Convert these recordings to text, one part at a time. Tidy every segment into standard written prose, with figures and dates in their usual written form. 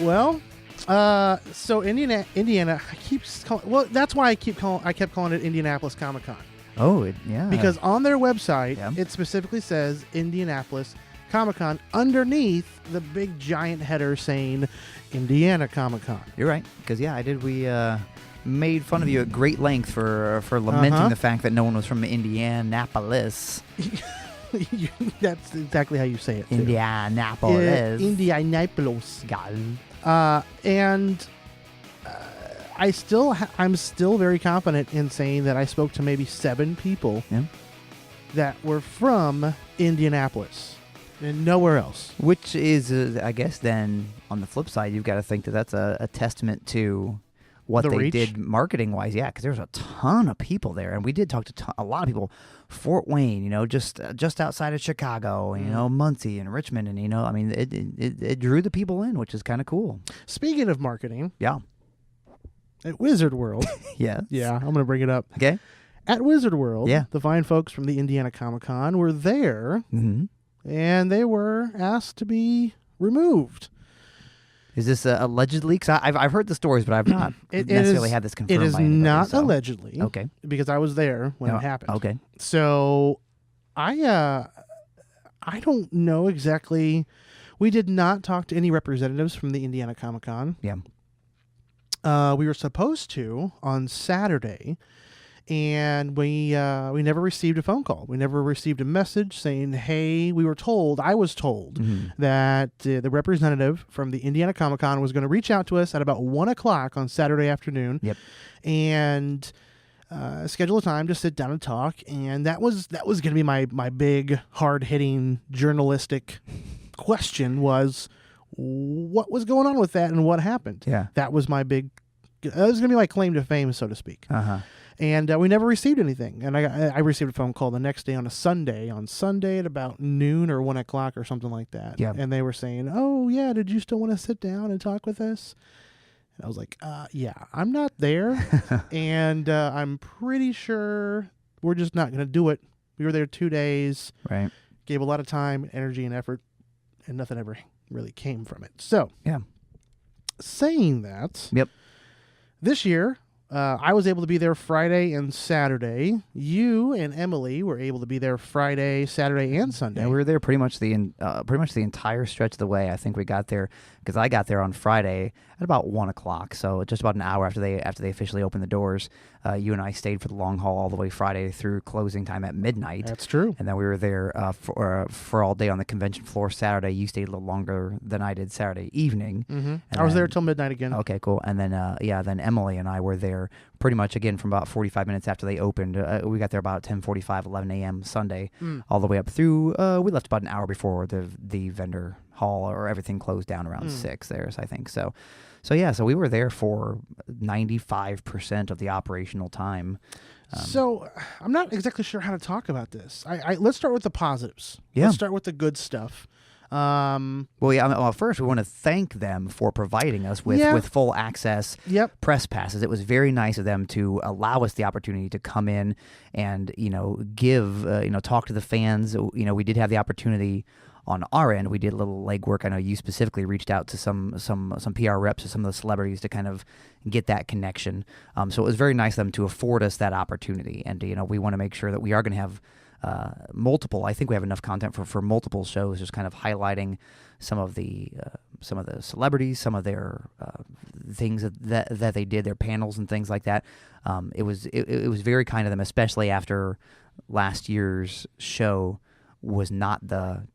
Well, so Indiana. That's why I kept calling it Indianapolis Comic Con. Oh, yeah. Because on their website, it specifically says Indianapolis Comic Con underneath the big giant header saying Indiana Comic Con. You're right. Because we made fun of you at great length for lamenting the fact that no one was from Indianapolis. That's exactly how you say it. Indianapolis. Indianapolis. And I'm still very confident in saying that I spoke to maybe 7 people that were from Indianapolis and nowhere else. Which is, I guess, then on the flip side, you've got to think that that's a testament to what they did marketing-wise. Yeah, because there was a ton of people there, and we did talk to a lot of people. Fort Wayne, just outside of Chicago, Muncie and Richmond, and I mean, it drew the people in, which is kind of cool. Speaking of marketing, at Wizard World, I'm going to bring it up. Okay, at Wizard World, the fine folks from the Indiana Comic Con were there, and they were asked to be removed. Is this allegedly? Because I've heard the stories, but I've not necessarily had this confirmed. It is by anybody, not allegedly. Okay. Because I was there when it happened. Okay. So I don't know exactly. We did not talk to any representatives from the Indiana Comic Con. Yeah. We were supposed to on Saturday, and we never received a phone call. We never received a message saying, hey, I was told that the representative from the Indiana Comic Con was going to reach out to us at about 1 o'clock on Saturday afternoon and schedule a time to sit down and talk. And that was going to be my big, hard-hitting journalistic question was, what was going on with that and what happened? Yeah. That was my big... That was going to be my claim to fame, so to speak. And we never received anything. And I received a phone call the next day on Sunday at about noon or 1 o'clock or something like that. Yeah. And they were saying, oh, yeah, did you still want to sit down and talk with us? And I was like, yeah, I'm not there. And I'm pretty sure we're just not going to do it. We were there 2 days. Right. Gave a lot of time, energy, and effort, and nothing ever really came from it. So, saying that, this year, I was able to be there Friday and Saturday. You and Emily were able to be there Friday, Saturday, and Sunday. Yeah, we were there pretty much the entire stretch of the way. I think we got there because I got there on Friday at about 1 o'clock, so just about an hour after they officially opened the doors. You and I stayed for the long haul all the way Friday through closing time at midnight. That's true. And then we were there for all day on the convention floor Saturday. You stayed a little longer than I did Saturday evening. I was there till midnight again. Okay, cool. And then then Emily and I were there pretty much again from about 45 minutes after they opened. We got there about 10:45, 11 a.m. Sunday, all the way up through. We left about an hour before the vendor hall or everything closed down around 6 there, I think. So we were there for 95% of the operational time. So I'm not exactly sure how to talk about this. Let's start with the positives. Yeah. Let's start with the good stuff. First we want to thank them for providing us with full access press passes. It was very nice of them to allow us the opportunity to come in and give talk to the fans. We did have the opportunity on our end. We did a little legwork. I know you specifically reached out to some PR reps, to some of the celebrities to kind of get that connection. So it was very nice of them to afford us that opportunity. And we want to make sure that we are going to have multiple. I think we have enough content for multiple shows, just kind of highlighting some of the celebrities, some of their things that they did, their panels and things like that. It was very kind of them, especially after last year's show was not the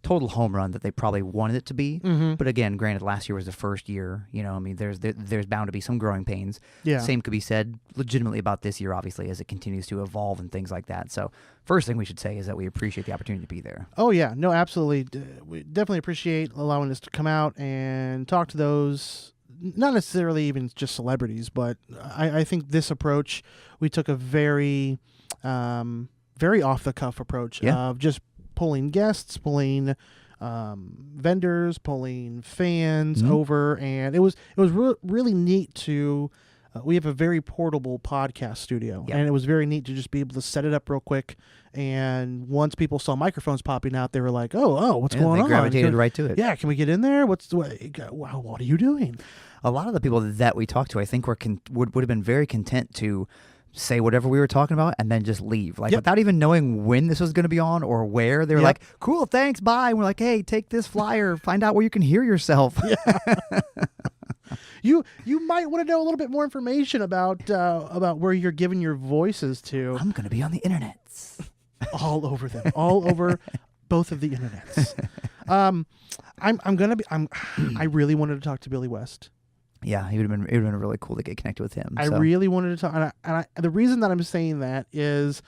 total home run that they probably wanted it to be. But again, granted, last year was the first year. There's bound to be some growing pains. Yeah. Same could be said legitimately about this year, obviously, as it continues to evolve and things like that. So first thing we should say is that we appreciate the opportunity to be there. Oh, yeah. No, absolutely. We definitely appreciate allowing us to come out and talk to those, not necessarily even just celebrities, but I think this approach, we took a very, very off-the-cuff approach of just pulling guests, pulling vendors, pulling fans over, and it was really neat to we have a very portable podcast studio, and it was very neat to just be able to set it up real quick. And once people saw microphones popping out, they were like, "Oh, what's going on?" They gravitated right to it. Yeah, can we get in there? What are you doing? A lot of the people that we talked to, I think, would have been very content to say whatever we were talking about and then just leave, without even knowing when this was going to be on or where. They were like, "Cool, thanks, bye." And we're like, "Hey, take this flyer, find out where you can hear yourself." You might want to know a little bit more information about where you're giving your voices to. I'm going to be on the internet. All over them, all over both of the internets. I really wanted to talk to Billy West. Yeah, it would have been really cool to get connected with him. I really wanted to talk, and the reason that I'm saying that is,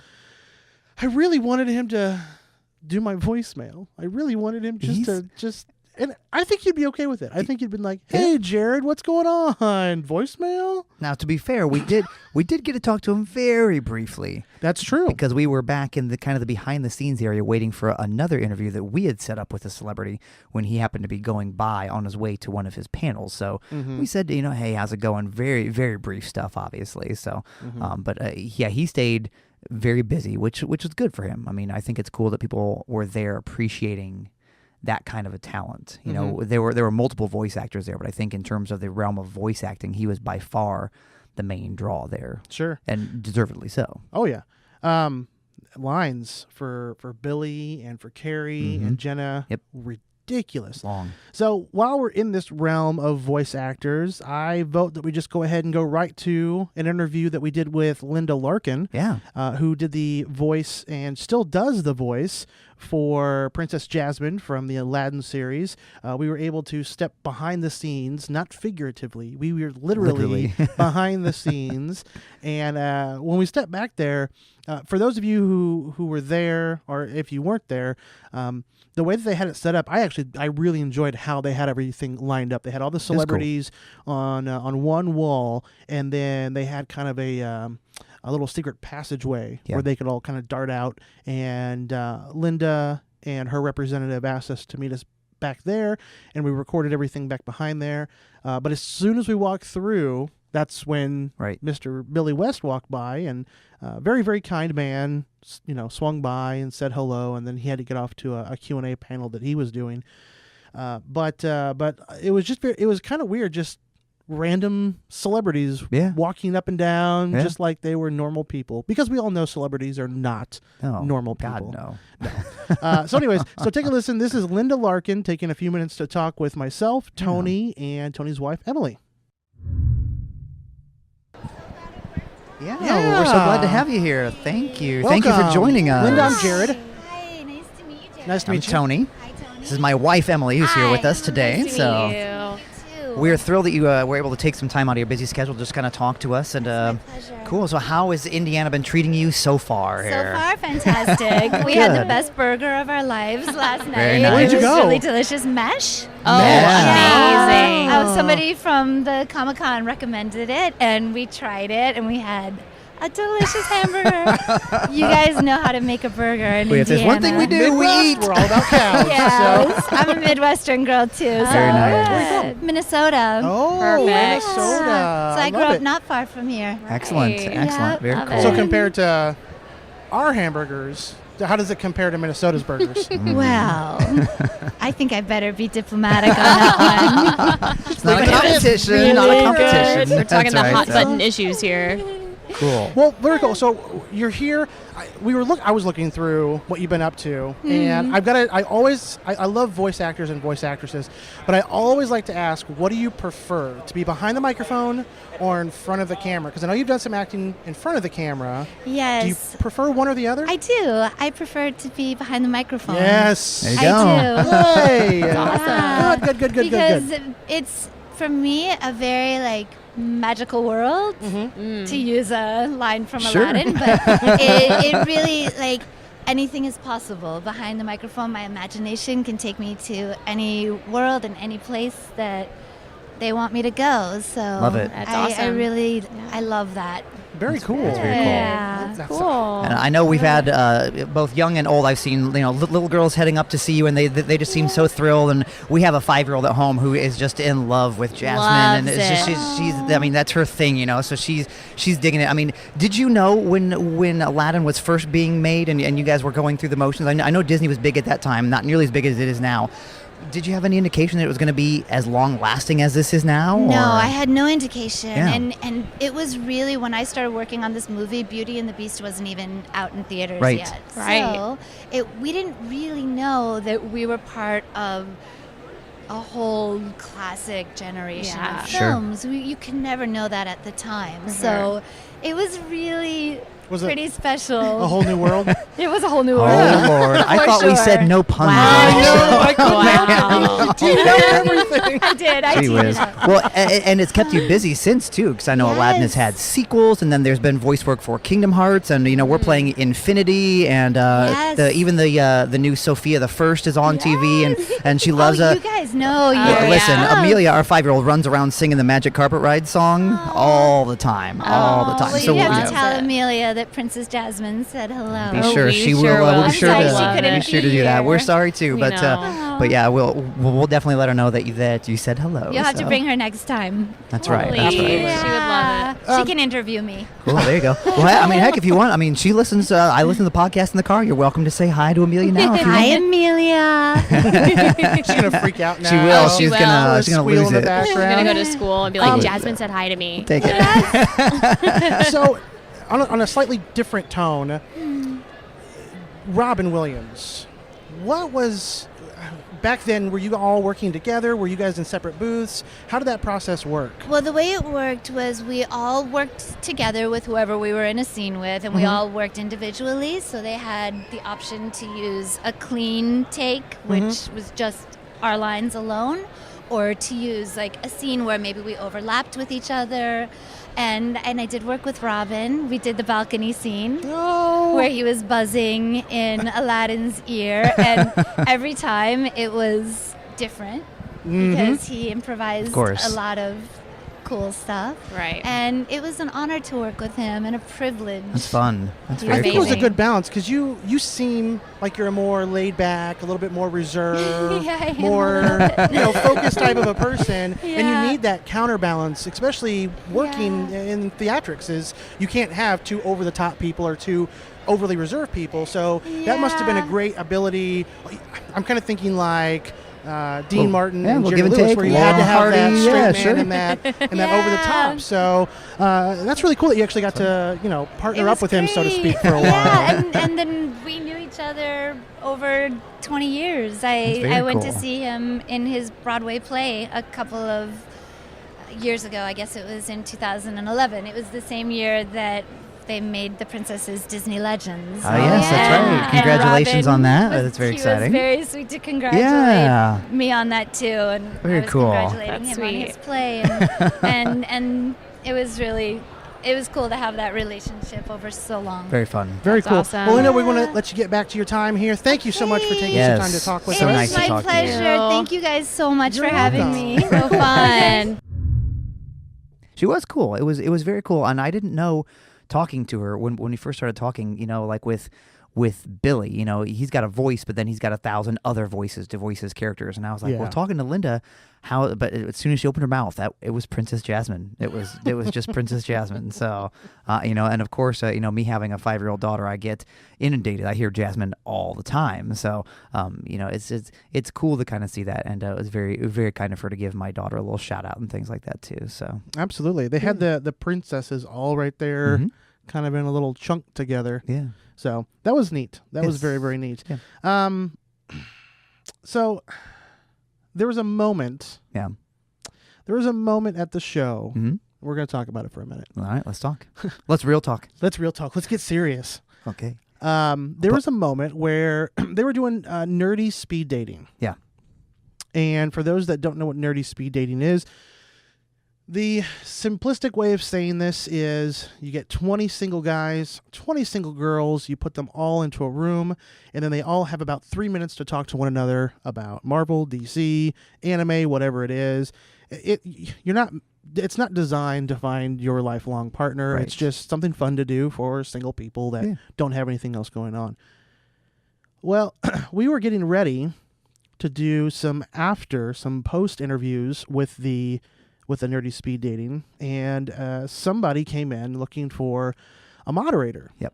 I really wanted him to do my voicemail. I really wanted him and I think he'd be okay with it. I think he'd been like, "Hey, Jared, what's going on? Voicemail?" Now, to be fair, we did get to talk to him very briefly. That's true. Because we were back in the kind of the behind-the-scenes area waiting for another interview that we had set up with a celebrity when he happened to be going by on his way to one of his panels. So we said, "Hey, how's it going?" Very, very brief stuff, obviously. So, he stayed very busy, which was good for him. I mean, I think it's cool that people were there appreciating that kind of a talent. There were multiple voice actors there, but I think in terms of the realm of voice acting, he was by far the main draw there. Sure. And deservedly so. Oh, yeah. Lines for Billy and for Carrie and Jenna. Yep. Ridiculous. Long. So while we're in this realm of voice actors, I vote that we just go ahead and go right to an interview that we did with Linda Larkin, who did the voice and still does the voice for Princess Jasmine from the Aladdin series. We were able to step behind the scenes, not figuratively. We were literally behind the scenes. And when we stepped back there, for those of you who were there, or if you weren't there, the way that they had it set up, I really enjoyed how they had everything lined up. They had all the celebrities on one wall, and then they had kind of a little secret passageway where they could all kind of dart out. And Linda and her representative asked us to meet us back there, and we recorded everything back behind there. But as soon as we walked through, that's when Mr. Billy West walked by, and very, very kind man, swung by and said hello, and then he had to get off to a Q&A panel that he was doing. But it was kind of weird, just random celebrities walking up and down just like they were normal people, because we all know celebrities are not normal people. God, no. So anyways, take a listen. This is Linda Larkin taking a few minutes to talk with myself, Tony, and Tony's wife, Emily. Yeah, we're so glad to have you here. Thank you. Welcome. Thank you for joining us. Linda, I'm Jared. Hi, nice to meet you. Nice to meet you. Tony. Hi, Tony. This is my wife, Emily, who's here with us today. Nice to meet you. We're thrilled that you were able to take some time out of your busy schedule to just kind of talk to us. And my pleasure. Cool. So how has Indiana been treating you so far here? So far, fantastic. We had the best burger of our lives last night. Very nice. Where'd you It was go? really delicious. Mesh. Oh, amazing. Somebody from the Comic-Con recommended it, and we tried it, and we had a delicious hamburger. You guys know how to make a burger in Indiana. If there's one thing we do, we eat. We're all about cows. Yes, I'm a Midwestern girl too. So Very nice. Where are you from? Minnesota. Oh, Perfect. Minnesota. So I grew love up it. not far from here. Excellent. Right. Excellent. Yeah, Very love cool. it. So compared to our hamburgers, how does it compare to Minnesota's burgers? Well, I think I better be diplomatic on that one. It's not a competition. Not a competition. We're talking That's the hot right. button issues here. Cool. Well, very cool. So you're here. I was looking through what you've been up to, and I love voice actors and voice actresses, but I always like to ask, what do you prefer, to be behind the microphone or in front of the camera? Because I know you've done some acting in front of the camera. Yes. Do you prefer one or the other? I do. I prefer to be behind the microphone. Yes. There you I go. do. Hey. Awesome. Good. Because it's, for me, a very magical world, to use a line from Aladdin, but it really, anything is possible. Behind the microphone, my imagination can take me to any world and any place that they want me to go. So love it. That's awesome. I love that. Very cool. That's very cool. Yeah, that's cool. And I know we've had both young and old. I've seen little girls heading up to see you, and they just seem so thrilled. And we have a 5-year-old at home who is just in love with Jasmine, and it's just she's I mean, that's her thing, So she's digging it. I mean, did you know when Aladdin was first being made, and you guys were going through the motions? I know Disney was big at that time, not nearly as big as it is now. Did you have any indication that it was going to be as long-lasting as this is now? No, I had no indication. Yeah. And it was really, when I started working on this movie, Beauty and the Beast wasn't even out in theaters yet. Right. So we didn't really know that we were part of a whole classic generation of films. Sure. You can never know that at the time. Mm-hmm. So it was really... pretty special. A whole new world? It was a whole new world. Oh, Lord. I thought we said no puns. Wow. Do you know everything? I did. I did. Well, and it's kept you busy since, too, because I know Aladdin has had sequels, and then there's been voice work for Kingdom Hearts, and, we're playing Infinity, and even the new Sophia the First is on TV, and she loves you guys know. Listen, Amelia, our 5-year-old, runs around singing the Magic Carpet Ride song all the time. All the time. Well, you have to tell Amelia that Princess Jasmine said hello. Be sure she will. We'll be sure to do that. We're sorry too, but yeah, we'll definitely let her know that you said hello. You'll have to bring her next time. That's right. That's right. Yeah. She would love it. She can interview me. Cool. There you go. Well, I mean, heck, if you want. I mean, she listens. I listen to the podcast in the car. You're welcome to say hi to Amelia now. If you Hi, want. Amelia. She's gonna freak out now. She will. She's gonna lose it. She's gonna go to school and be like, Jasmine said hi to me. Take it. So, on a slightly different tone, Robin Williams, what was back then? Were you all working together? Were you guys in separate booths? How did that process work? Well, the way it worked was we all worked together with whoever we were in a scene with, and we all worked individually. So they had the option to use a clean take, which was just our lines alone, or to use like a scene where maybe we overlapped with each other. And I did work with Robin. We did the balcony scene where he was buzzing in Aladdin's ear. And every time it was different because he improvised a lot of cool stuff. Right. And it was an honor to work with him and a privilege. That's fun. That's I very think cool. it was a good balance because you seem like you're a more laid back, a little bit more reserved, more focused type of a person, and you need that counterbalance, especially working in theatrics. Is you can't have too over the top people or too overly reserved people. So that must have been a great ability. I'm kind of thinking like Dean Martin and Jerry Lewis, where you had to have that straight man and that over the top. So that's really cool that you actually got to partner up with him, so to speak, for a while. Yeah, and then we knew each other over 20 years. I went to see him in his Broadway play a couple of years ago. I guess it was in 2011. It was the same year that they made The Princesses Disney Legends. Oh, yes, that's right. Congratulations on that. That's very exciting. He was very sweet to congratulate me on that, too. And very I was cool. congratulating him on his play. And it was really... It was cool to have that relationship over so long. Very fun. Very cool. Awesome. Well, we want to let you get back to your time here. Thank you so much for taking some time to talk with us. So nice to talk to you. It was my pleasure. Thank you guys so much for having me. So fun. She was cool. It was very cool. And I didn't know... talking to her when we first started talking, like with Billy, he's got a voice, but then he's got 1,000 other voices to voice his characters. And I was like, well, talking to Linda, but as soon as she opened her mouth, it was Princess Jasmine. It was just Princess Jasmine. So, and of course, me having a 5-year-old daughter, I get inundated. I hear Jasmine all the time. So, it's cool to kind of see that. And it was very, very kind of her to give my daughter a little shout out and things like that too. So absolutely. They had the princesses all right there, kind of in a little chunk together. Yeah. So that was neat. That was very, very neat. Yeah. So there was a moment. Yeah. There was a moment at the show. Mm-hmm. We're going to talk about it for a minute. All right, let's talk. Let's real talk. Let's real talk. Let's get serious. Okay. There was a moment where they were doing nerdy speed dating. Yeah. And for those that don't know what nerdy speed dating is, the simplistic way of saying this is you get 20 single guys, 20 single girls, you put them all into a room, and then they all have about 3 minutes to talk to one another about Marvel, DC, anime, whatever it is. it's not designed to find your lifelong partner. Right. It's just something fun to do for single people that don't have anything else going on. Well, we were getting ready to do some post interviews with the Nerdy Speed Dating, and somebody came in looking for a moderator. Yep.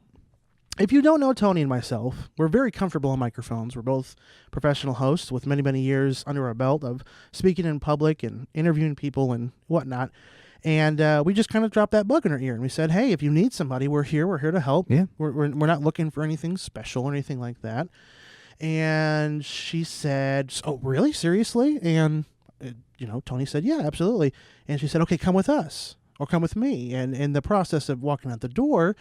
If you don't know Tony and myself, we're very comfortable on microphones. We're both professional hosts with many, many years under our belt of speaking in public and interviewing people and whatnot. And we just kind of dropped that bug in our ear, and we said, hey, if you need somebody, we're here. We're here to help. Yeah. We're not looking for anything special or anything like that. And she said, oh, really? Seriously? And, Tony said, yeah, absolutely. And she said, okay, come with us or come with me. And in the process of walking out the door,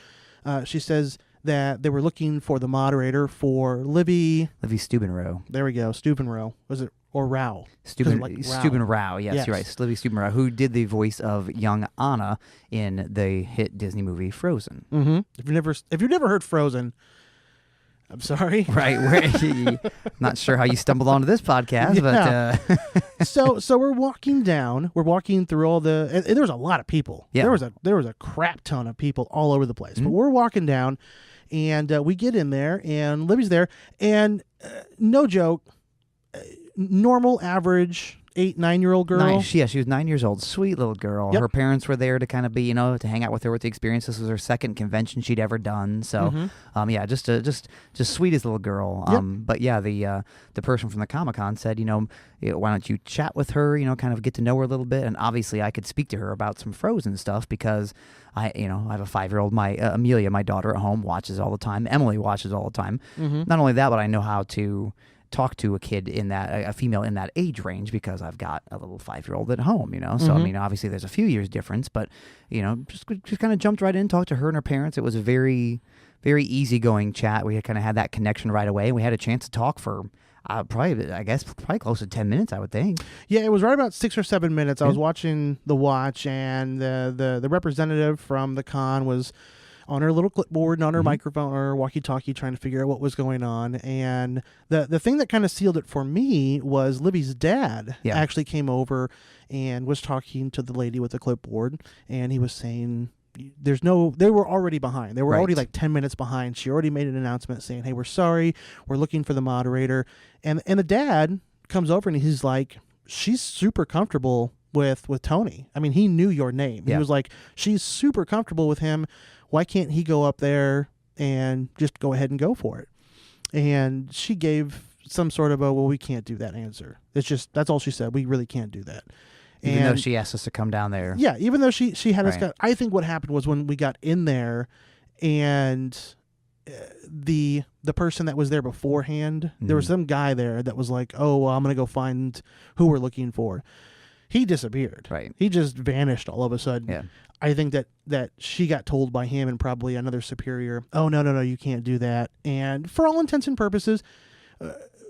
she says that they were looking for the moderator for Livvy Stubenrauch. There we go. Stubenrauch. Was it? Or Rao? Stubenrauch. Yes, you're right. Livvy Stubenrauch, who did the voice of young Anna in the hit Disney movie Frozen. Mm-hmm. If you've never heard Frozen, I'm sorry. Right. Not sure how you stumbled onto this podcast, but so we're walking down. We're walking through all the. And there was a lot of people. Yeah. There was a crap ton of people all over the place. Mm-hmm. But we're walking down, and we get in there, and Livvy's there, and no joke, normal, average 8-9-year-old girl. She was 9 years old. Sweet little girl. Yep. Her parents were there to kind of be, to hang out with her with the experience. This was her second convention she'd ever done. So, just sweetest little girl. Yep. But yeah, the person from the Comic-Con said, why don't you chat with her, kind of get to know her a little bit. And obviously I could speak to her about some Frozen stuff because I have a 5-year-old. My Amelia, my daughter at home, watches all the time. Emily watches all the time. Mm-hmm. Not only that, but I know how to talk to a kid a female in that age range because I've got a little 5-year-old at home, So, Mm-hmm. Obviously there's a few years difference, but, just kind of jumped right in, talked to her and her parents. It was a very, very easygoing chat. We kind of had that connection right away, and we had a chance to talk for probably close to 10 minutes, I would think. Yeah, it was right about 6 or 7 minutes. I was watching the watch, and the representative from the con was on her little clipboard and on her microphone or walkie-talkie trying to figure out what was going on. And the thing that kind of sealed it for me was Livvy's dad actually came over and was talking to the lady with the clipboard, and he was saying they were already behind. They were already like 10 minutes behind. She already made an announcement saying, hey, we're sorry. We're looking for the moderator. And the dad comes over and he's like, she's super comfortable with Tony. I mean, he knew your name. Yeah. He was like, she's super comfortable with him. Why can't he go up there and just go ahead and go for it? And she gave some sort of we can't do that answer. That's all she said. We really can't do that. Even though she asked us to come down there. Yeah, even though she had us. I think what happened was when we got in there, and the person that was there beforehand, there was some guy there that was like, "Oh, well, I'm gonna go find who we're looking for." He disappeared. Right. He just vanished all of a sudden. Yeah. I think that she got told by him and probably another superior, "Oh, no, you can't do that." And for all intents and purposes,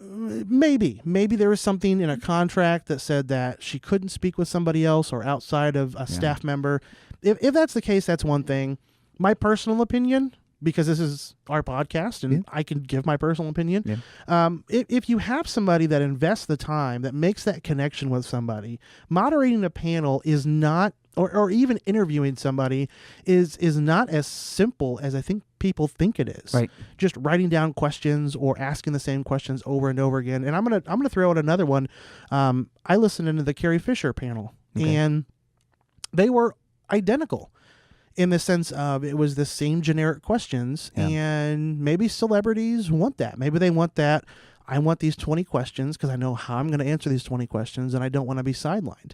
maybe there was something in a contract that said that she couldn't speak with somebody else or outside of a staff member. If that's the case, that's one thing. My personal opinion, because this is our podcast and I can give my personal opinion. Yeah. If you have somebody that invests the time, that makes that connection with somebody, moderating a panel is not, or even interviewing somebody is not as simple as I think people think it is. Right. Just writing down questions or asking the same questions over and over again. And I'm gonna throw out another one. I listened into the Carrie Fisher panel, and they were identical in the sense of it was the same generic questions, and maybe celebrities want that. Maybe they want that. I want these 20 questions because I know how I'm going to answer these 20 questions, and I don't want to be sidelined.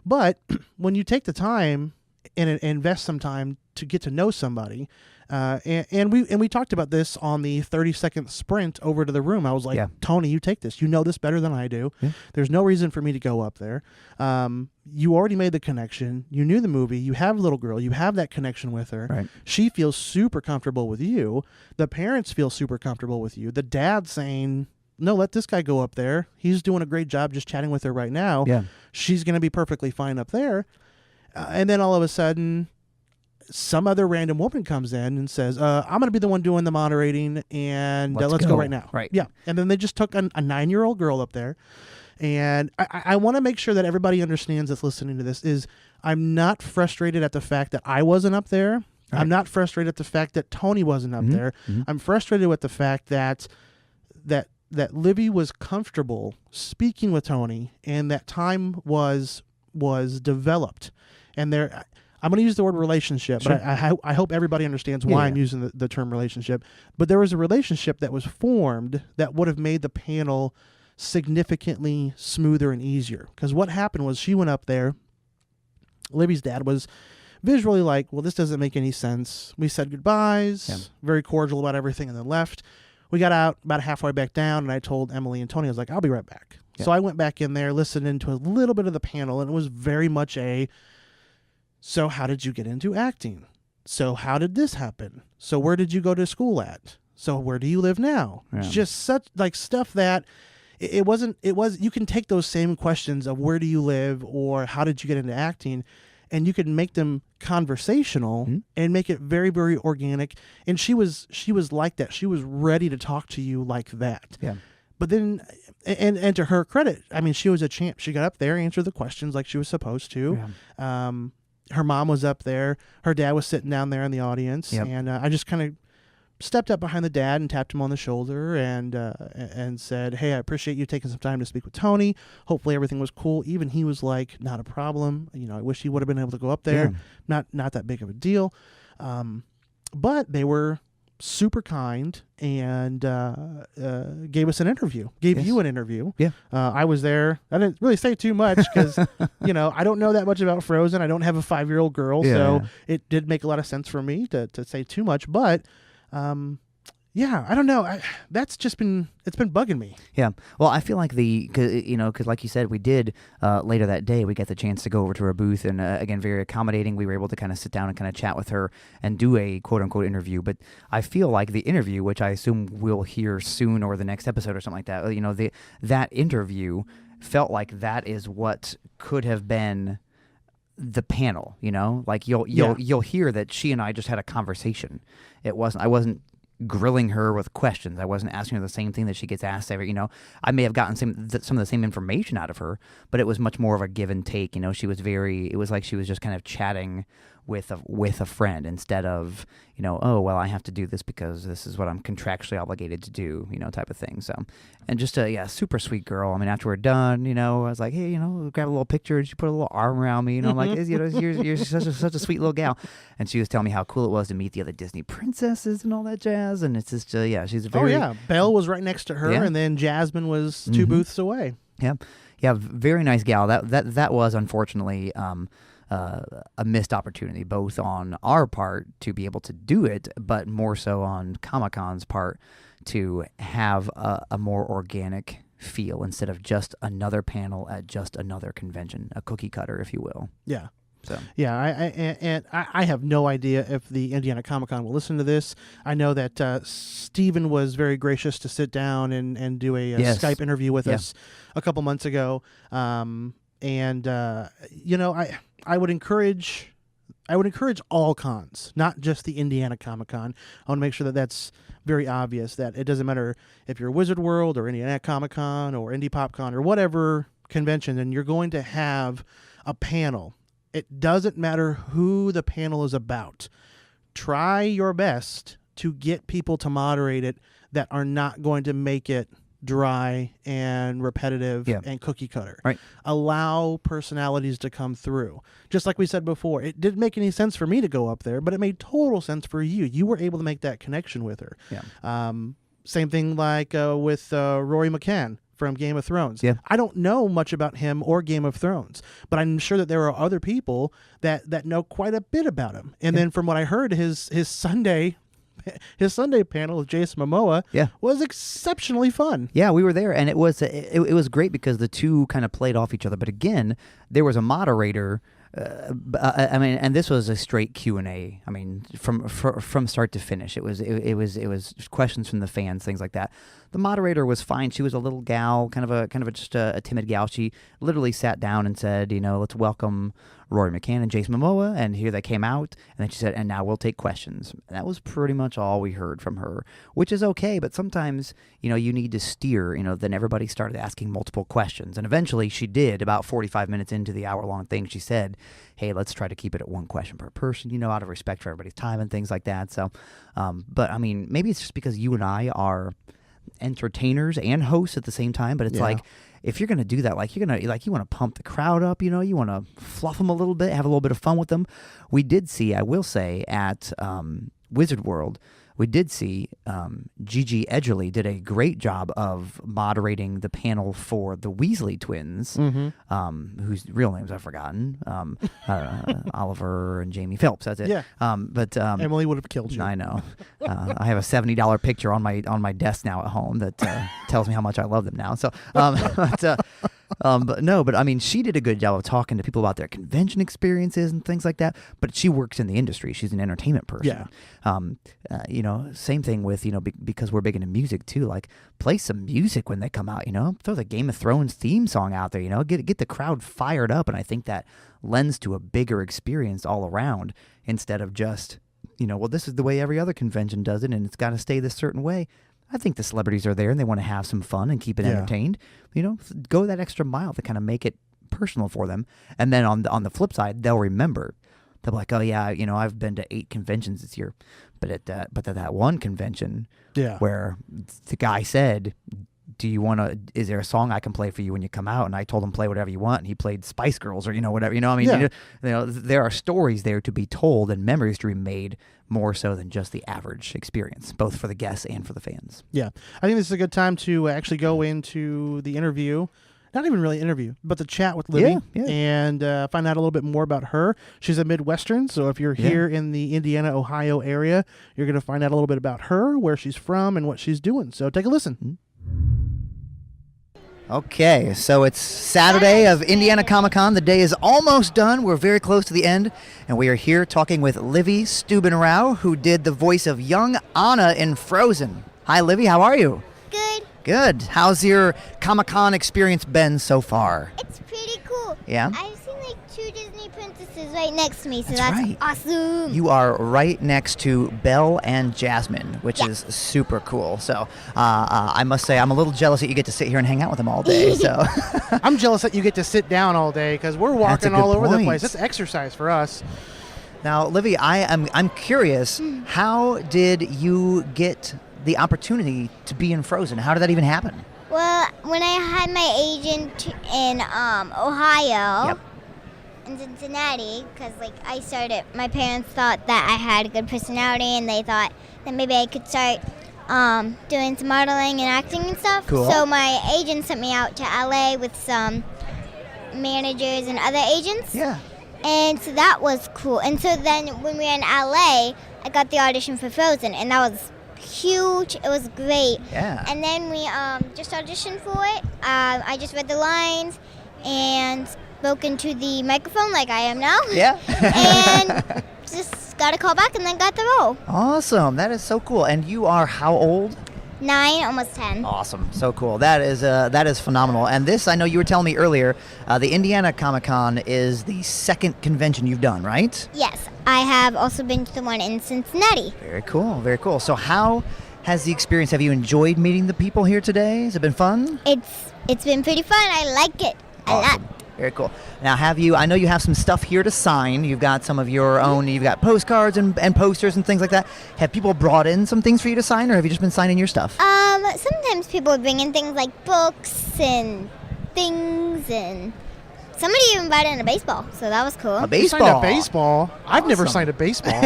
But when you take the time and invest some time to get to know somebody, and we talked about this on the 30-second sprint over to the room. I was like, Tony, you take this. You know this better than I do. Yeah. There's no reason for me to go up there. You already made the connection. You knew the movie. You have a little girl. You have that connection with her. Right. She feels super comfortable with you. The parents feel super comfortable with you. The dad saying, no, let this guy go up there. He's doing a great job just chatting with her right now. Yeah. She's going to be perfectly fine up there. And then all of a sudden, some other random woman comes in and says, I'm going to be the one doing the moderating, and let's go right now. Right. Yeah. And then they just took a 9-year-old girl up there, And I want to make sure that everybody understands that's listening to this is I'm not frustrated at the fact that I wasn't up there. Right. I'm not frustrated at the fact that Tony wasn't up there. I'm frustrated with the fact that Livvy was comfortable speaking with Tony and that time was developed. And there, I'm going to use the word relationship, but I hope everybody understands why I'm using the term relationship. But there was a relationship that was formed that would have made the panel significantly smoother and easier. Because what happened was she went up there. Livvy's dad was visually like, well, this doesn't make any sense. We said goodbyes, very cordial about everything, and then left. We got out about halfway back down, and I told Emily and Tony, I was like, I'll be right back. So I went back in there, listened into a little bit of the panel, and it was very much so how did you get into acting? So how did this happen? So where did you go to school at? So where do you live now? Yeah. Just such like stuff that it was you can take those same questions of where do you live or how did you get into acting, and you could make them conversational and make it very, very organic. And she was like that. She was ready to talk to you like that. Yeah. But then, and to her credit, I mean, she was a champ. She got up there, answered the questions like she was supposed to. Yeah. Her mom was up there. Her dad was sitting down there in the audience. Yep. And I just kind of stepped up behind the dad and tapped him on the shoulder and said, hey, I appreciate you taking some time to speak with Tony. Hopefully everything was cool. Even he was like, not a problem. You know, I wish he would have been able to go up there. Yeah. Not that big of a deal. But they were super kind and gave us an interview. Gave you an interview. Yeah. I was there. I didn't really say too much because, you know, I don't know that much about Frozen. I don't have a 5-year-old girl, so it did make a lot of sense for me to say too much. But yeah, I don't know. It's been bugging me. Yeah. Well, I feel like because like you said, we did later that day, we got the chance to go over to her booth and again, very accommodating. We were able to kind of sit down and kind of chat with her and do a quote unquote interview. But I feel like the interview, which I assume we'll hear soon or the next episode or something like that, you know, that interview felt like that is what could have been the panel, you know, like you'll hear that she and I just had a conversation. I wasn't grilling her with questions. I wasn't asking her the same thing that she gets asked every, you know, I may have gotten some of the same information out of her, but it was much more of a give and take. You know, it was like she was just kind of chatting with a friend instead of, you know, oh, well, I have to do this because this is what I'm contractually obligated to do, you know, type of thing. So, and just a super sweet girl. I mean, after we're done, you know, I was like, hey, you know, grab a little picture. And she put a little arm around me, you know, I'm like, you know, you're such a sweet little gal. And she was telling me how cool it was to meet the other Disney princesses and all that jazz. And it's just, she's very... Oh, yeah. Belle was right next to her, and then Jasmine was 2 booths away. Yeah. Yeah, very nice gal. That was, unfortunately... a missed opportunity, both on our part to be able to do it, but more so on Comic-Con's part to have a more organic feel instead of just another panel at just another convention, a cookie cutter, if you will. Yeah. So. Yeah, I have no idea if the Indiana Comic-Con will listen to this. I know that Steven was very gracious to sit down and do a Skype interview with us a couple months ago. You know, I would encourage all cons, not just the Indiana Comic-Con. I want to make sure that that's very obvious, that it doesn't matter if you're Wizard World or Indiana Comic-Con or Indy Pop Con or whatever convention, and you're going to have a panel. It doesn't matter who the panel is about. Try your best to get people to moderate it that are not going to make it dry and repetitive and cookie cutter. Right. Allow personalities to come through. Just like we said before, it didn't make any sense for me to go up there, but it made total sense for you. You were able to make that connection with her. Yeah. Same thing like with Rory McCann from Game of Thrones. Yeah. I don't know much about him or Game of Thrones, but I'm sure that there are other people that know quite a bit about him. And then from what I heard, his Sunday panel with Jason Momoa was exceptionally fun. Yeah, we were there, and it was great because the two kind of played off each other. But again, there was a moderator. I mean, and this was a straight Q&A. I mean, from start to finish, it was questions from the fans, things like that. The moderator was fine. She was a little gal, kind of just a timid gal. She literally sat down and said, you know, let's welcome Rory McCann and Jason Momoa, and here they came out, and then she said, and now we'll take questions. And that was pretty much all we heard from her, which is okay, but sometimes, you need to steer, then everybody started asking multiple questions, and eventually she did. About 45 minutes into the hour-long thing, she said, hey, let's try to keep it at one question per person, out of respect for everybody's time and things like that. So, but I mean, maybe it's just because you and I are entertainers and hosts at the same time, but it's like, if you're going to do that, you want to pump the crowd up, you want to fluff them a little bit, have a little bit of fun with them. We did see, I will say, at Wizard World, we did see Gigi Edgerly did a great job of moderating the panel for the Weasley twins, whose real names I've forgotten. Oliver and Jamie Phelps. That's it. Yeah. But Emily would have killed you. I know. I have a $70 picture on my desk now at home that tells me how much I love them now. So, but I mean, she did a good job of talking to people about their convention experiences and things like that. But she works in the industry; she's an entertainment person. Yeah. Same thing with because we're big into music too. Like, play some music when they come out. Throw the Game of Thrones theme song out there. Get the crowd fired up, and I think that lends to a bigger experience all around instead of just well, this is the way every other convention does it, and it's got to stay this certain way. I think the celebrities are there and they want to have some fun and keep it entertained. Go that extra mile to kind of make it personal for them. And then on the flip side, they'll remember. They'll be like, oh yeah, I've been to 8 conventions this year, but at that one convention, where the guy said, is there a song I can play for you when you come out? And I told him, play whatever you want. And he played Spice Girls or, whatever, I mean, there are stories there to be told and memories to be made more so than just the average experience, both for the guests and for the fans. Yeah. I think this is a good time to actually go into the interview. Not even really interview, but the chat with Livvy and find out a little bit more about her. She's a Midwestern, so if you're here in the Indiana, Ohio area, you're going to find out a little bit about her, where she's from, and what she's doing. So take a listen. Okay, so it's Saturday of Indiana Comic-Con. The day is almost done. We're very close to the end, and we are here talking with Livvy Stubenrauch, who did the voice of young Anna in Frozen. Hi, Livvy. How are you? Good. Good. How's your Comic-Con experience been so far? It's pretty cool. Yeah? I've seen 2 Disney princesses right next to me, so that's that's right. Awesome. You are right next to Belle and Jasmine, which is super cool. So I must say I'm a little jealous that you get to sit here and hang out with them all day. So I'm jealous that you get to sit down all day because we're walking all over the place. It's exercise for us. Now, Livvy, I'm curious. How did you get the opportunity to be in Frozen? How did that even happen? Well, when I had my agent in Ohio, in Cincinnati, because my parents thought that I had a good personality, and they thought that maybe I could start doing some modeling and acting and stuff. Cool. So my agent sent me out to LA with some managers and other agents. Yeah. And so that was cool. And so then when we were in LA, I got the audition for Frozen, and that was huge. It was great. Yeah. And then we just auditioned for it. I just read the lines and spoke into the microphone like I am now. Yeah. And just got a call back and then got the role. Awesome. That is so cool. And you are how old? 9, almost 10. Awesome. So cool. That is phenomenal. And this, I know you were telling me earlier, the Indiana Comic-Con is the second convention you've done, right? Yes. I have also been to the one in Cincinnati. Very cool. Very cool. So how has the experience, have you enjoyed meeting the people here today? Has it been fun? It's been pretty fun. I like it a lot. Very cool. Now, I know you have some stuff here to sign. You've got some of your own, you've got postcards and posters and things like that. Have people brought in some things for you to sign, or have you just been signing your stuff? Sometimes people bring in things like books and things, and somebody even brought in a baseball, so that was cool. A baseball? You signed a baseball? I've never signed a baseball.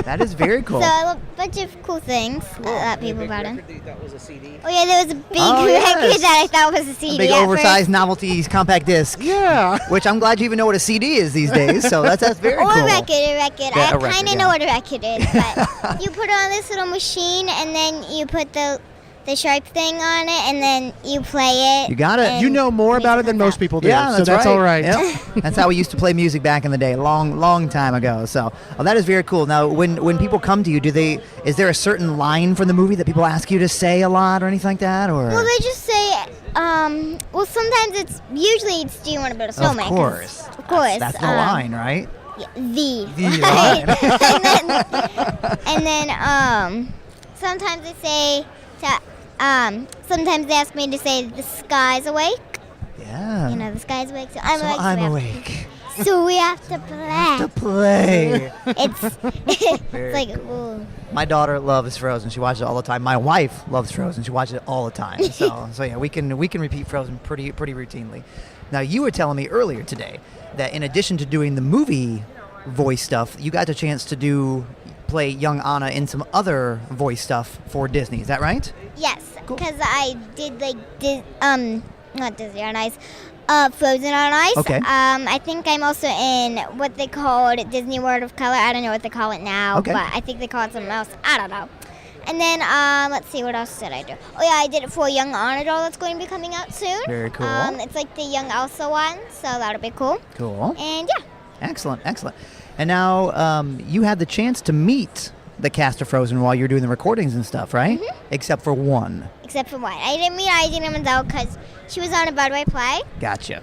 That is very cool. So a bunch of cool things that people brought in. That was a CD. Oh yeah, there was a big record that I thought was a CD. A big oversized novelty compact disc. Yeah. Which I'm glad you even know what a CD is these days. So that's very cool. Or a record. Yeah, I kind of know what a record is, but you put it on this little machine, and then you put the sharp thing on it, and then you play it. You got it. You know more about it than most people do. Yeah, so that's right. all right. Yep. That's how we used to play music back in the day, long time ago. So that is very cool. Now, when people come to you, is there a certain line from the movie that people ask you to say a lot or anything like that? Or Well, they just say Well, sometimes usually it's do you want to build a snowman? Of course. That's the line, right? Yeah, the line. and then sometimes they say sometimes they ask me to say the sky's awake. Yeah. You know, the sky's awake. So I'm awake. So we have to play. It's like, ooh. My daughter loves Frozen. She watches it all the time. My wife loves Frozen. She watches it all the time. So yeah, we can repeat Frozen pretty routinely. Now, you were telling me earlier today that in addition to doing the movie voice stuff, you got a chance to play young Anna in some other voice stuff for Disney. Is that right? Yes, because I did not Disney on Ice. Frozen on Ice. Okay. I think I'm also in what they called Disney World of Color. I don't know what they call it now, but I think they call it something else. I don't know. And then let's see, what else did I do? Oh yeah, I did it for a Young Anna doll that's going to be coming out soon. Very cool. It's like the Young Elsa one, so that'll be cool. Cool. And yeah. Excellent. And now you had the chance to meet the cast of Frozen while you're doing the recordings and stuff, right? Mm-hmm. Except for one. Except for one. I didn't meet Idina Menzel because she was on a Broadway play. Gotcha.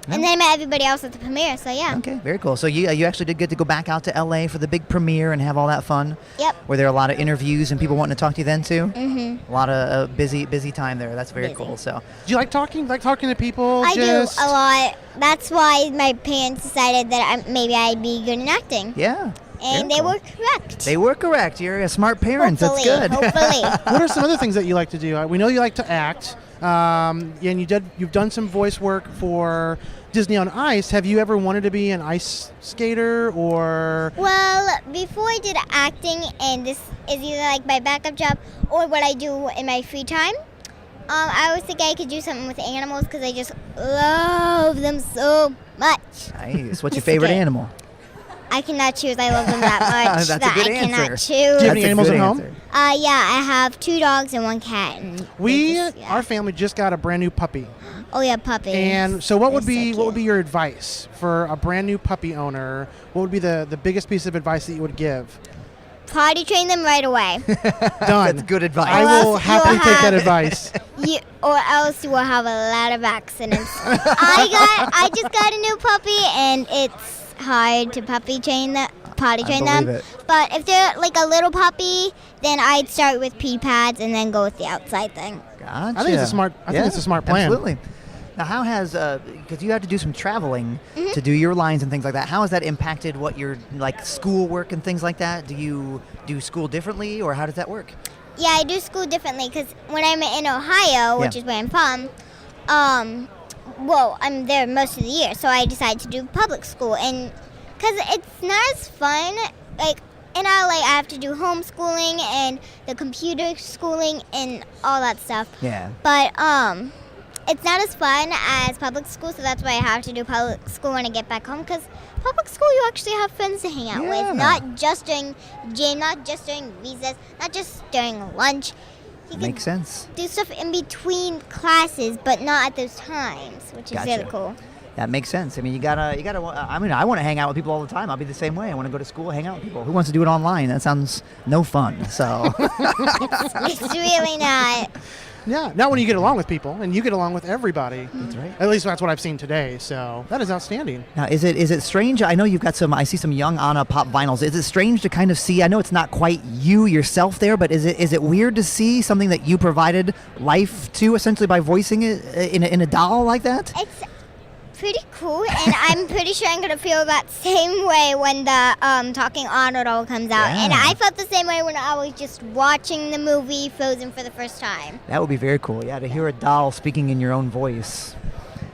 And then I met everybody else at the premiere, so yeah. Okay, very cool. So you actually did get to go back out to LA for the big premiere and have all that fun? Yep. Were there a lot of interviews and people wanting to talk to you then too? Mm-hmm. A lot of busy time there. That's very cool. So, do you like talking? Like talking to people? I do a lot. That's why my parents decided that maybe I'd be good in acting. Yeah. And they were correct. They were correct. You're a smart parent. That's good. Hopefully. What are some other things that you like to do? We know you like to act, and you've done some voice work for Disney on Ice. Have you ever wanted to be an ice skater or? Well, before I did acting, and this is either like my backup job or what I do in my free time. I always think I could do something with animals because I just love them so much. Nice. What's your favorite animal? I cannot choose. I love them that much. That's a good I answer. cannot choose. Do you have any animals at home? Yeah, I have 2 dogs and 1 cat. And our family just got a brand new puppy. Oh yeah, puppies. And so what would be your advice for a brand new puppy owner? What would be the biggest piece of advice that you would give? Potty train them right away. Done. That's good advice. I will happily take that advice. Or else you will have a lot of accidents. I just got a new puppy, and it's hard to potty train them. But if they're like a little puppy, then I'd start with pee pads and then go with the outside thing. Gotcha. I think it's a smart. I think it's a smart plan. Absolutely. Now, how has because you had to do some traveling to do your lines and things like that? How has that impacted what your school work and things like that? Do you do school differently, or how does that work? Yeah, I do school differently because when I'm in Ohio, which is where I'm from, I'm there most of the year, so I decided to do public school, and because it's not as fun, like in LA, I have to do homeschooling and the computer schooling and all that stuff. Yeah. But it's not as fun as public school, so that's why I have to do public school when I get back home, because public school you actually have friends to hang out with, not just during gym, not just during recess, not just during lunch. Makes sense. Do stuff in between classes, but not at those times, which is really cool. That makes sense. I mean, you gotta. I mean, I want to hang out with people all the time. I'll be the same way. I want to go to school, hang out with people. Who wants to do it online? That sounds no fun. So it's really not. Yeah, not when you get along with people, and you get along with everybody. That's right. At least that's what I've seen today. So that is outstanding. Now, is it strange? I know you've got some. I see some young Anna pop vinyls. Is it strange to kind of see? I know it's not quite you yourself there, but is it weird to see something that you provided life to, essentially by voicing it in a doll like that? It's pretty cool, and I'm pretty sure I'm gonna feel that same way when the Talking Anna doll comes out. Yeah. And I felt the same way when I was just watching the movie Frozen for the first time. That would be very cool. Yeah, to hear a doll speaking in your own voice.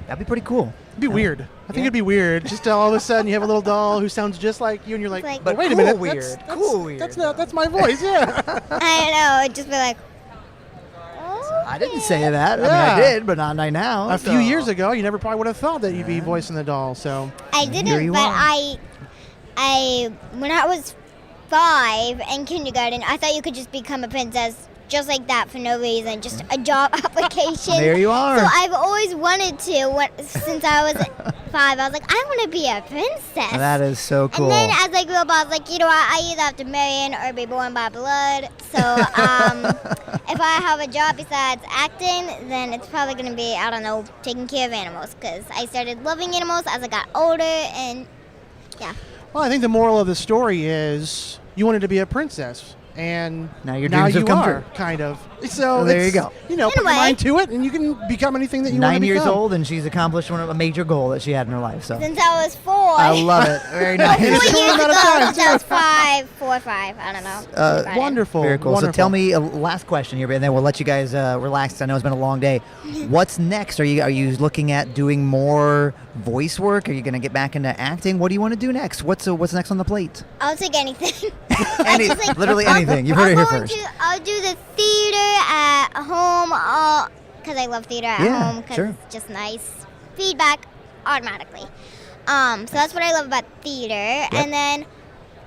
That'd be pretty cool. It'd be weird. I think it'd be weird. Just all of a sudden you have a little doll who sounds just like you, and you're like, but wait a cool minute, weird. That's my voice. Yeah. I don't know. It'd just be like. I didn't say that. I mean, I did, but not right now. A few years ago, you never probably would have thought that you'd be voicing the doll. So I didn't, but I when I was 5 in kindergarten, I thought you could just become a princess just like that for no reason, just a job application. There you are. So I've always wanted to since I was 5, I was like, I want to be a princess. That is so cool. And then as I grew up, I was like, you know what? I either have to marry in or be born by blood. So if I have a job besides acting, then it's probably going to be, I don't know, taking care of animals. Because I started loving animals as I got older, and yeah. Well, I think the moral of the story is you wanted to be a princess. And now your dreams have come true. Kind of. So well, there you go. Put your mind to it, and you can become anything that you want to become. 9 years old, and she's accomplished a major goal that she had in her life. So since I was 4. I love it. Very nice. 4 years ago, since I was 5, 4 or 5. I don't know. Wonderful. Very cool. Wonderful. So tell me a last question here, and then we'll let you guys relax. I know it's been a long day. What's next? Are you looking at doing more voice work? Are you going to get back into acting? What do you want to do next? What's next on the plate? I'll take anything. Literally anything. You've heard it here first. I'll do the theater at home because I love theater at home because it's just nice feedback automatically. So that's what I love about theater. Yep. And then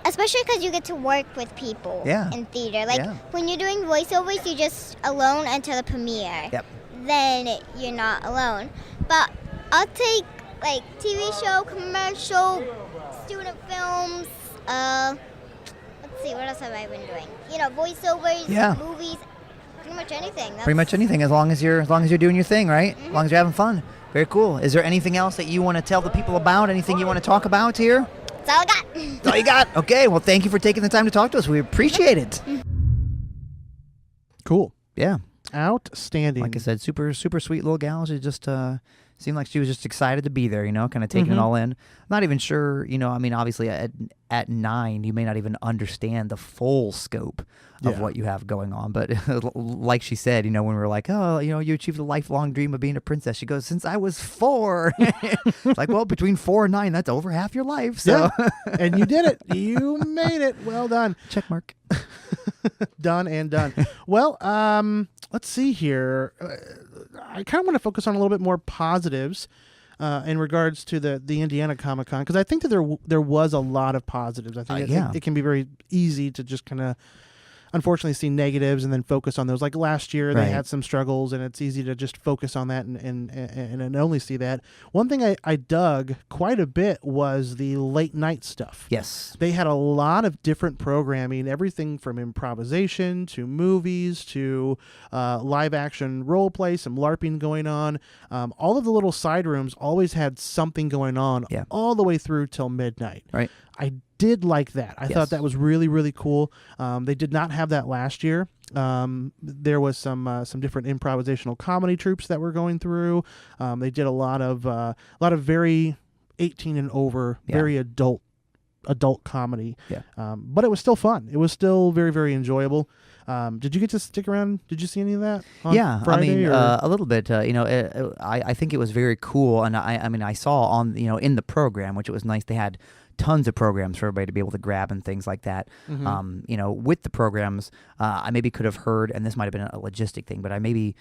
especially because you get to work with people in theater. Like when you're doing voiceovers, you're just alone until the premiere. Yep. Then you're not alone. But I'll take like TV show, commercial, student films, let's see, what else have I been doing? Voiceovers, movies, pretty much anything. Pretty much anything, as long as you're doing your thing, right? Mm-hmm. As long as you're having fun. Very cool. Is there anything else that you want to tell the people about? Anything you want to talk about here? That's all I got. That's all you got. Okay. Well, thank you for taking the time to talk to us. We appreciate it. Cool. Yeah. Outstanding. Like I said, super super sweet little gal. She just seemed like she was just excited to be there, kind of taking it all in. I'm not even sure, obviously at 9, you may not even understand the full scope of what you have going on. But like she said, when we were like, oh, you achieved a lifelong dream of being a princess. She goes, since I was 4. It's like, well, between 4 and 9, that's over half your life. So. Yeah. And you did it. You made it. Well done. Check mark. Done and done. Well, let's see here. I kind of want to focus on a little bit more positives in regards to the Indiana Comic Con, because I think that there was a lot of positives. I think it can be very easy to just kind of unfortunately see negatives and then focus on those. Like last year, they had some struggles, and it's easy to just focus on that and only see that. One thing I dug quite a bit was the late night stuff. Yes. They had a lot of different programming, everything from improvisation to movies to live action role play, some LARPing going on. All of the little side rooms always had something going on all the way through till midnight. Right. I did like that. I thought that was really, really cool. They did not have that last year. There was some different improvisational comedy troupes that were going through. They did a lot of very 18 and over, very adult comedy. Yeah. But it was still fun. It was still very, very enjoyable. Did you get to stick around? Did you see any of that? On Friday, a little bit. I think it was very cool, and I saw on in the program, which it was nice. They had tons of programs for everybody to be able to grab and things like that. Mm-hmm. With the programs, I maybe could have heard, and this might have been a logistic thing, but I maybe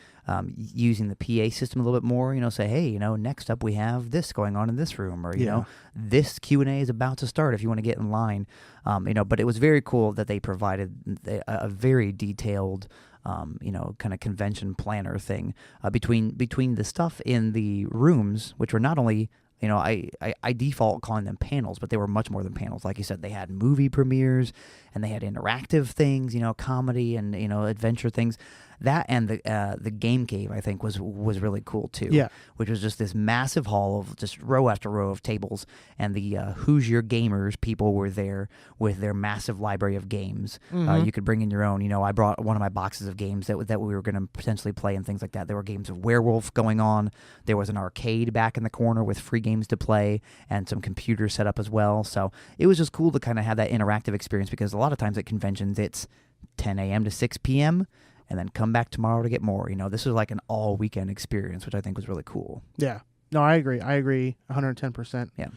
using the PA system a little bit more, say, hey, next up we have this going on in this room, or, this Q&A is about to start if you want to get in line. But it was very cool that they provided a very detailed kind of convention planner thing between the stuff in the rooms, which were not only I default calling them panels, but they were much more than panels. Like you said, they had movie premieres and they had interactive things, comedy and, adventure things. That and the game cave, I think, was really cool too. Yeah. Which was just this massive hall of just row after row of tables, and the Who's Your Gamers people were there with their massive library of games. Mm-hmm. You could bring in your own. I brought one of my boxes of games that we were going to potentially play and things like that. There were games of Werewolf going on. There was an arcade back in the corner with free games to play and some computers set up as well. So it was just cool to kind of have that interactive experience, because a lot of times at conventions it's 10 a.m. to 6 p.m. and then come back tomorrow to get more. This was like an all weekend experience, which I think was really cool. Yeah. No, I agree. 110%. Yeah.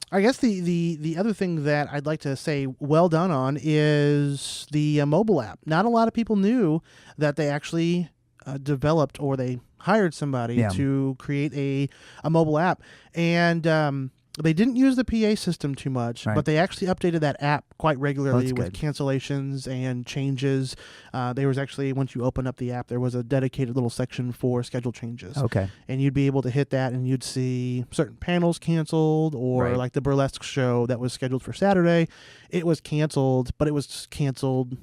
I guess the other thing that I'd like to say well done on is the mobile app. Not a lot of people knew that they actually developed, or they hired somebody to create a mobile app. And They didn't use the PA system too much, but they actually updated that app quite regularly with cancellations and changes. There was actually, once you open up the app, there was a dedicated little section for schedule changes. Okay. And you'd be able to hit that, and you'd see certain panels canceled, or like the burlesque show that was scheduled for Saturday. It was canceled, but it was canceled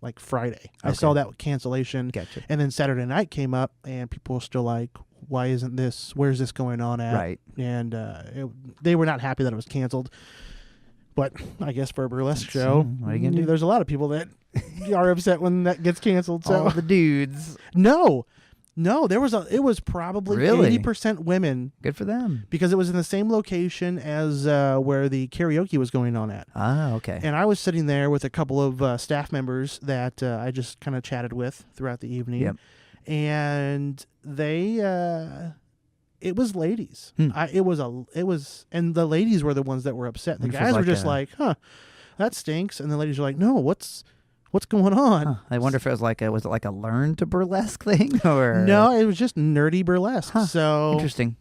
like Friday. I saw that cancellation. Gotcha. And then Saturday night came up, and people were still like, why isn't this, where's this going on at? Right. And they were not happy that it was canceled. But I guess for a burlesque show, what are you gonna do? There's a lot of people that are upset when that gets canceled. So all the dudes. No, it was probably 80% women. Good for them. Because it was in the same location as where the karaoke was going on at. Ah, okay. And I was sitting there with a couple of staff members that I just kind of chatted with throughout the evening. Yep. And they it was ladies. And the ladies were the ones that were upset. The guys were just like, that stinks. And the ladies were like, no, what's going on? I wonder if it was like was it like a learn to burlesque thing, or no, it was just nerdy burlesque. So interesting.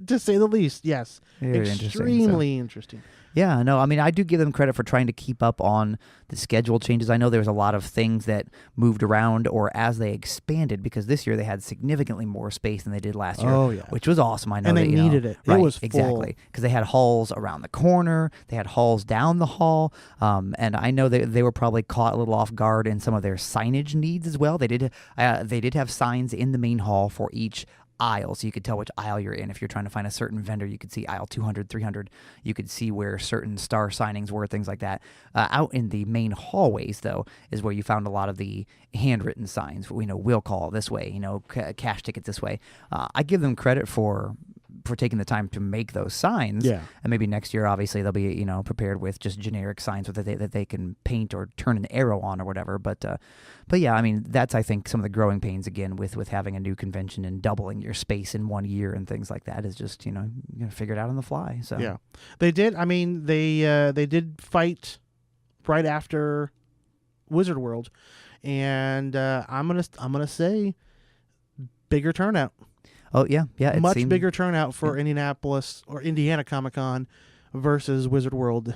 To say the least, yes. Very extremely interesting. Yeah, no, I mean, I do give them credit for trying to keep up on the schedule changes. I know there was a lot of things that moved around or as they expanded, because this year they had significantly more space than they did last year, which was awesome. I know and they needed it. Right, it was full. Exactly, because they had halls around the corner, they had halls down the hall, and I know they were probably caught a little off guard in some of their signage needs as well. They did have signs in the main hall for each aisle, so you could tell which aisle you're in. If you're trying to find a certain vendor, you could see aisle 200, 300. You could see where certain star signings were, things like that. Out in the main hallways, though, is where you found a lot of the handwritten signs. Will call this way, cash tickets this way. I give them credit for taking the time to make those signs. Yeah. And maybe next year, obviously, they'll be, prepared with just generic signs that they can paint or turn an arrow on or whatever. But yeah, I mean, that's, I think, some of the growing pains, again, with having a new convention and doubling your space in 1 year and things like that, is just, you figure it out on the fly. So yeah, they did. I mean, they did fight right after Wizard World, and I'm gonna say bigger turnout. Oh, yeah. Much bigger turnout for Indianapolis or Indiana Comic Con versus Wizard World,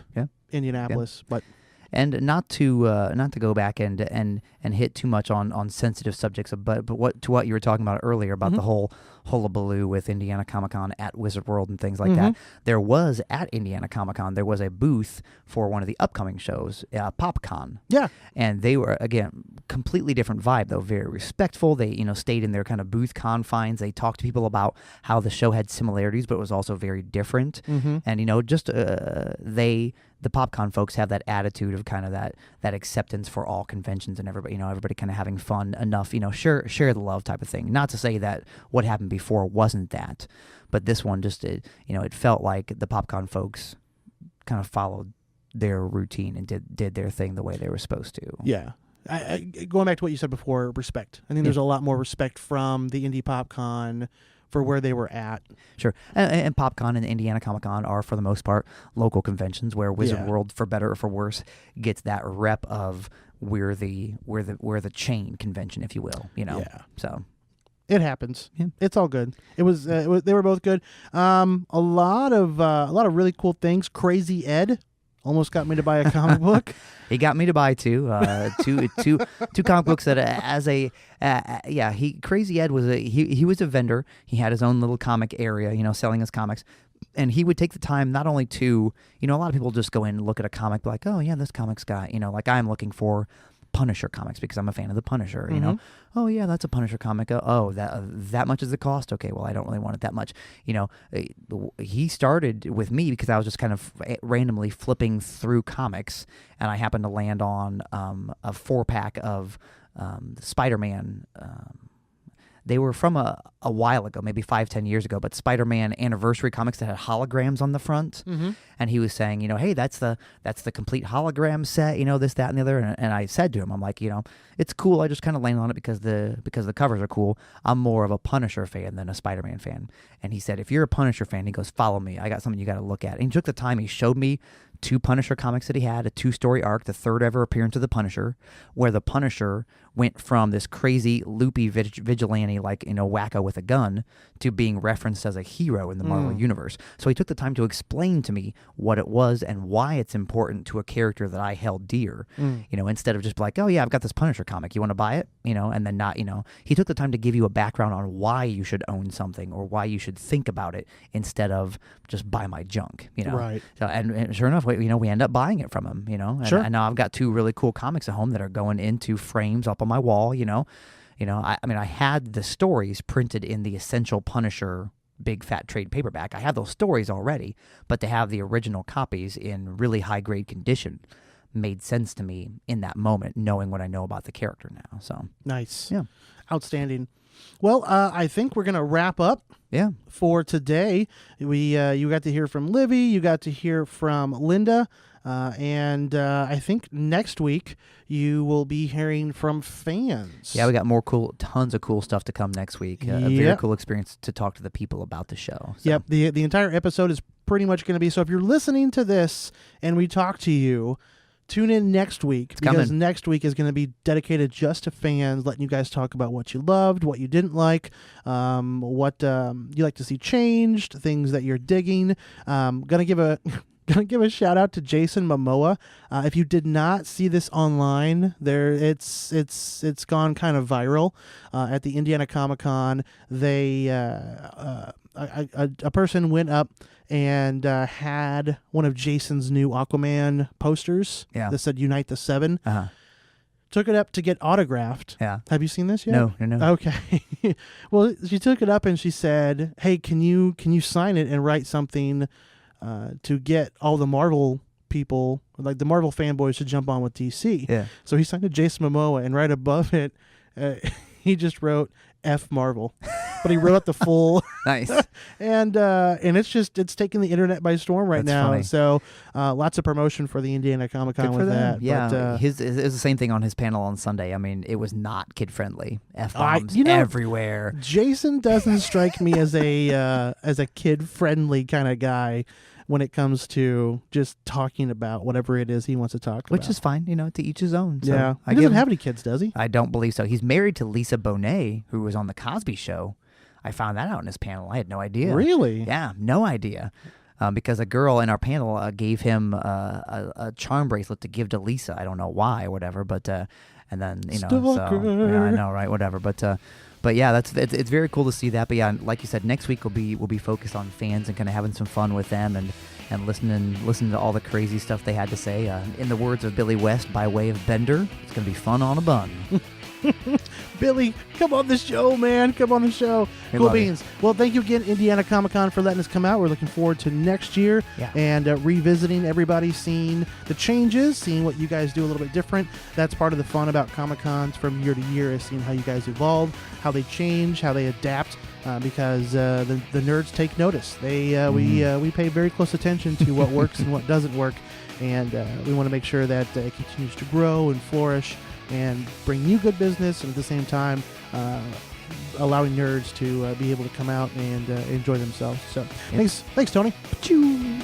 Indianapolis. But and not to go back and hit too much on sensitive subjects, but what you were talking about earlier about the whole hullabaloo with Indiana Comic Con at Wizard World and things like that. There was at Indiana Comic Con, there was a booth for one of the upcoming shows, Pop Con. Yeah, and they were, again, completely different vibe though. Very respectful. They stayed in their kind of booth confines. They talked to people about how the show had similarities, but it was also very different. And just the PopCon folks have that attitude of kind of that acceptance for all conventions and everybody kind of having fun enough, share the love type of thing. Not to say that what happened before wasn't that, but this one just, it felt like the PopCon folks kind of followed their routine and did their thing the way they were supposed to. Yeah. Going back to what you said before, respect. I think there's a lot more respect from the Indy Pop Con for where they were at. Sure. And PopCon and Indiana Comic Con are, for the most part, local conventions where Wizard World, for better or for worse, gets that rep of we're the chain convention, if you will. Yeah. So it happens. Yeah. It's all good. It was they were both good. A lot of really cool things. Crazy Ed almost got me to buy a comic book. He got me to buy two comic books that Crazy Ed was he was a vendor. He had his own little comic area, selling his comics. And he would take the time not only to, a lot of people just go in and look at a comic like, oh yeah, this comic's got, like I'm looking for Punisher comics because I'm a fan of the Punisher, oh yeah, that's a Punisher comic. Oh, that much is the cost. Okay, well, I don't really want it that much. He started with me because I was just kind of randomly flipping through comics, and I happened to land on a 4-pack of Spider-Man. They were from a while ago, maybe 5-10 years ago, but Spider-Man anniversary comics that had holograms on the front. And he was saying, hey, that's the complete hologram set, this, that, and the other. And I said to him, I'm like, it's cool. I just kind of landed on it because the covers are cool. I'm more of a Punisher fan than a Spider-Man fan. And he said, if you're a Punisher fan, he goes, follow me. I got something you got to look at. And he took the time. He showed me 2 Punisher comics that he had, a 2-story arc, the 3rd ever appearance of the Punisher, where the Punisher went from this crazy, loopy vigilante, like, wacko with a gun, to being referenced as a hero in the Marvel Universe. So he took the time to explain to me what it was and why it's important to a character that I held dear, instead of just like, oh yeah, I've got this Punisher comic, you want to buy it? And then not, he took the time to give you a background on why you should own something or why you should think about it instead of just buy my junk, Right. So, and sure enough, we end up buying it from him, and, Sure. and now I've got 2 really cool comics at home that are going into frames up on my wall, I had the stories printed in the Essential Punisher big fat trade paperback. I have those stories already, but to have the original copies in really high grade condition made sense to me in that moment, knowing what I know about the character now. So nice. Yeah. Outstanding. Well, I think we're going to wrap up for today. You got to hear from Livvy. You got to hear from Linda. And I think next week you will be hearing from fans. Yeah, we got tons of cool stuff to come next week. A very cool experience to talk to the people about the show. So. Yep, the entire episode is pretty much going to be, so if you're listening to this and we talk to you, tune in next week, because next week is going to be dedicated just to fans, letting you guys talk about what you loved, what you didn't like, what you like to see changed, things that you're digging. Gonna give a shout out to Jason Momoa. If you did not see this online, it's gone kind of viral. At the Indiana Comic Con, they a person went up and had one of Jason's new Aquaman posters that said "Unite the Seven." Took it up to get autographed. Yeah. Have you seen this yet? No. Okay. Well, she took it up and she said, "Hey, can you sign it and write something to get all the Marvel people, like the Marvel fanboys, to jump on with DC?" Yeah. So he signed to Jason Momoa, and right above it, he just wrote F Marvel. But he wrote out the full nice, and it's taking the internet by storm right now. Funny. So lots of promotion for the Indiana Comic Con with that. Yeah, but, it was the same thing on his panel on Sunday. I mean, it was not kid friendly. F-bombs everywhere. Jason doesn't strike me as a kid friendly kind of guy when it comes to just talking about whatever it is he wants to talk about. Which is fine, to each his own. So yeah, he doesn't have any kids, does he? I don't believe so. He's married to Lisa Bonet, who was on The Cosby Show. I found that out in his panel. I had no idea. Really? Yeah, no idea. Because a girl in our panel gave him a charm bracelet to give to Lisa. I don't know why or whatever, but and then so I know, right? Whatever, but yeah, it's very cool to see that. But yeah, like you said, next week will be focused on fans and kind of having some fun with them and listening to all the crazy stuff they had to say. In the words of Billy West, by way of Bender, it's gonna be fun on a bun. Billy, come on the show, man. Come on the show. Cool beans. Well, thank you again, Indiana Comic Con, for letting us come out. We're looking forward to next year and revisiting everybody, seeing the changes, seeing what you guys do a little bit different. That's part of the fun about Comic Cons from year to year, is seeing how you guys evolve, how they change, how they adapt. Because the nerds take notice. We pay very close attention to what works and what doesn't work, and we want to make sure that it continues to grow and flourish and bring you good business, and at the same time allowing nerds to be able to come out and enjoy themselves. So thanks Tony. Achoo.